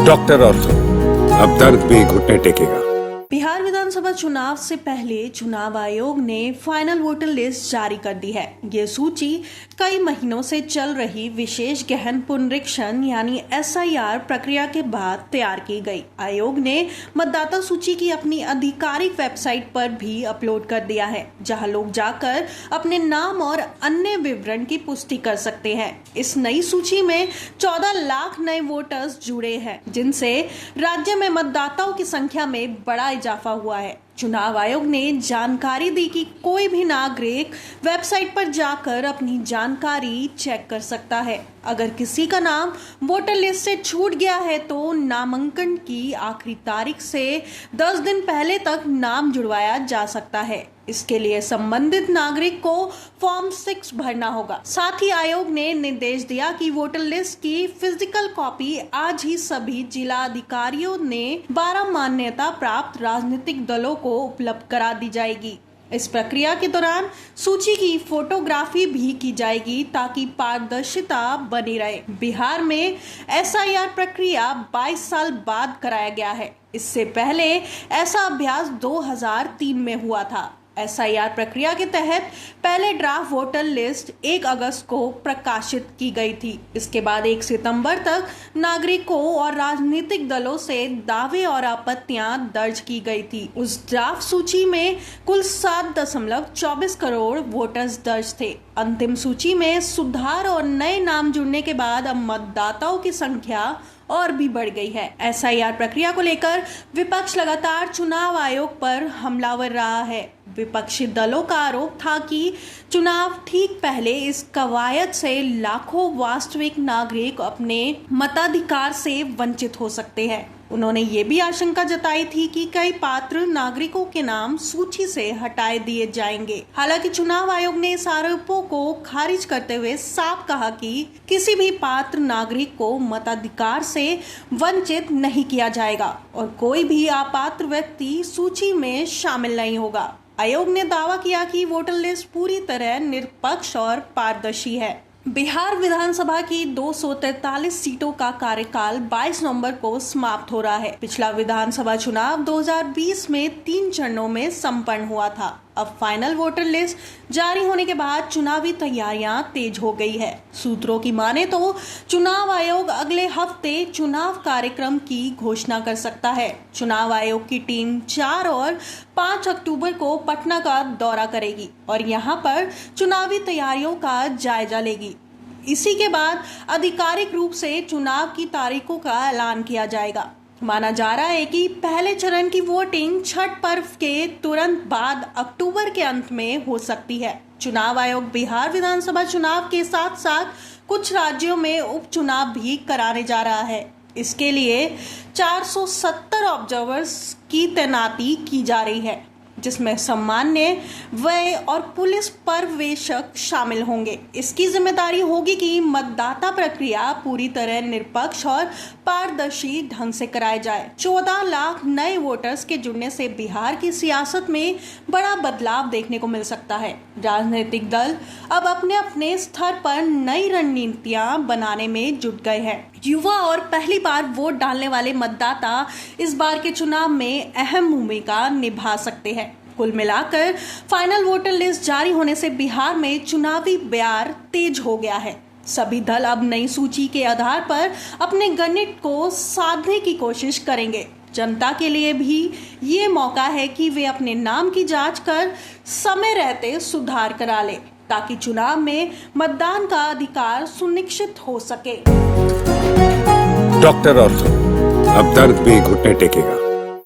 Doctor ortho, अब दर्द भी घुटने टेकेगा। बिहार विधानसभा चुनाव से पहले चुनाव आयोग ने फाइनल वोटर लिस्ट जारी कर दी है। ये सूची कई महीनों से चल रही विशेष गहन पुनरीक्षण यानी SIR प्रक्रिया के बाद तैयार की गई। आयोग ने मतदाता सूची की अपनी आधिकारिक वेबसाइट पर भी अपलोड कर दिया है, जहां लोग जाकर अपने नाम और अन्य विवरण की पुष्टि कर सकते हैं। इस नई सूची में 14 लाख नए वोटर्स जुड़े हैं, जिनसे राज्य में मतदाताओं की संख्या में बड़ा इजाफा हुआ है। चुनाव आयोग ने जानकारी दी कि कोई भी नागरिक वेबसाइट पर जाकर अपनी जानकारी चेक कर सकता है। अगर किसी का नाम वोटर लिस्ट से छूट गया है तो नामांकन की आखिरी तारीख से 10 दिन पहले तक नाम जुड़वाया जा सकता है। इसके लिए संबंधित नागरिक को फॉर्म 6 भरना होगा। साथ ही आयोग ने निर्देश दिया कि वोटर लिस्ट की फिजिकल कॉपी आज ही सभी जिला अधिकारियों ने 12 मान्यता प्राप्त राजनीतिक दलों को उपलब्ध करा दी जाएगी। इस प्रक्रिया के दौरान सूची की फोटोग्राफी भी की जाएगी ताकि पारदर्शिता बनी रहे। बिहार में SIR प्रक्रिया 22 साल बाद कराया गया है। इससे पहले ऐसा अभ्यास 2003 में हुआ था। SIR प्रक्रिया के तहत पहले ड्राफ्ट वोटर लिस्ट 1 अगस्त को प्रकाशित की गई थी। इसके बाद 1 सितंबर तक नागरिकों और राजनीतिक दलों से दावे और आपत्तियां दर्ज की गई थी। उस ड्राफ्ट सूची में कुल 7.24 करोड़ वोटर्स दर्ज थे। अंतिम सूची में सुधार और नए नाम जुड़ने के बाद अब मतदाताओं की संख्या और भी बढ़ गई है। SIR प्रक्रिया को लेकर विपक्ष लगातार चुनाव आयोग पर हमलावर रहा है। विपक्षी दलों का आरोप था कि चुनाव ठीक पहले इस कवायद से लाखों वास्तविक नागरिक अपने मताधिकार से वंचित हो सकते हैं। उन्होंने ये भी आशंका जताई थी कि कई पात्र नागरिकों के नाम सूची से हटाए दिए जाएंगे। हालांकि चुनाव आयोग ने इस आरोपों को खारिज करते हुए साफ कहा कि किसी भी पात्र नागरिक को मताधिकार से वंचित नहीं किया जाएगा और कोई भी अपात्र व्यक्ति सूची में शामिल नहीं होगा। आयोग ने दावा किया कि वोटर लिस्ट पूरी तरह निष्पक्ष और पारदर्शी है। बिहार विधानसभा की 243 सीटों का कार्यकाल 22 नवंबर को समाप्त हो रहा है। पिछला विधानसभा चुनाव 2020 में 3 चरणों में संपन्न हुआ था। अब फाइनल वोटर लिस्ट जारी होने के बाद चुनावी तैयारियां तेज हो गई है। सूत्रों की माने तो चुनाव आयोग अगले हफ्ते चुनाव कार्यक्रम की घोषणा कर सकता है। चुनाव आयोग की टीम 4 और 5 अक्टूबर को पटना का दौरा करेगी और यहां पर चुनावी तैयारियों का जायजा लेगी। इसी के बाद आधिकारिक रूप से चुनाव की तारीखों का ऐलान किया जाएगा। माना जा रहा है कि पहले चरण की वोटिंग छठ पर्व के तुरंत बाद अक्टूबर के अंत में हो सकती है। चुनाव आयोग बिहार विधानसभा चुनाव के साथ साथ कुछ राज्यों में उपचुनाव भी कराने जा रहा है। इसके लिए 470 ऑब्जर्वर्स की तैनाती की जा रही है, जिसमें सामान्य व्यय और पुलिस पर्यवेक्षक शामिल होंगे। इसकी जिम्मेदारी होगी कि मतदाता प्रक्रिया पूरी तरह निष्पक्ष और पारदर्शी ढंग से कराई जाए। 14 लाख नए वोटर्स के जुड़ने से बिहार की सियासत में बड़ा बदलाव देखने को मिल सकता है। राजनीतिक दल अब अपने अपने स्तर पर नई रणनीतियां बनाने में जुट गए हैं। युवा और पहली बार वोट डालने वाले मतदाता इस बार के चुनाव में अहम भूमिका निभा सकते हैं। कुल मिलाकर फाइनल वोटर लिस्ट जारी होने से बिहार में चुनावी बयार तेज हो गया है। सभी दल अब नई सूची के आधार पर अपने गणित को साधने की कोशिश करेंगे। जनता के लिए भी ये मौका है कि वे अपने नाम की जांच कर समय रहते सुधार करा ले, ताकि चुनाव में मतदान का अधिकार सुनिश्चित हो सके। डॉक्टर ऑर्थो, अब दर्द भी घुटने टेकेगा।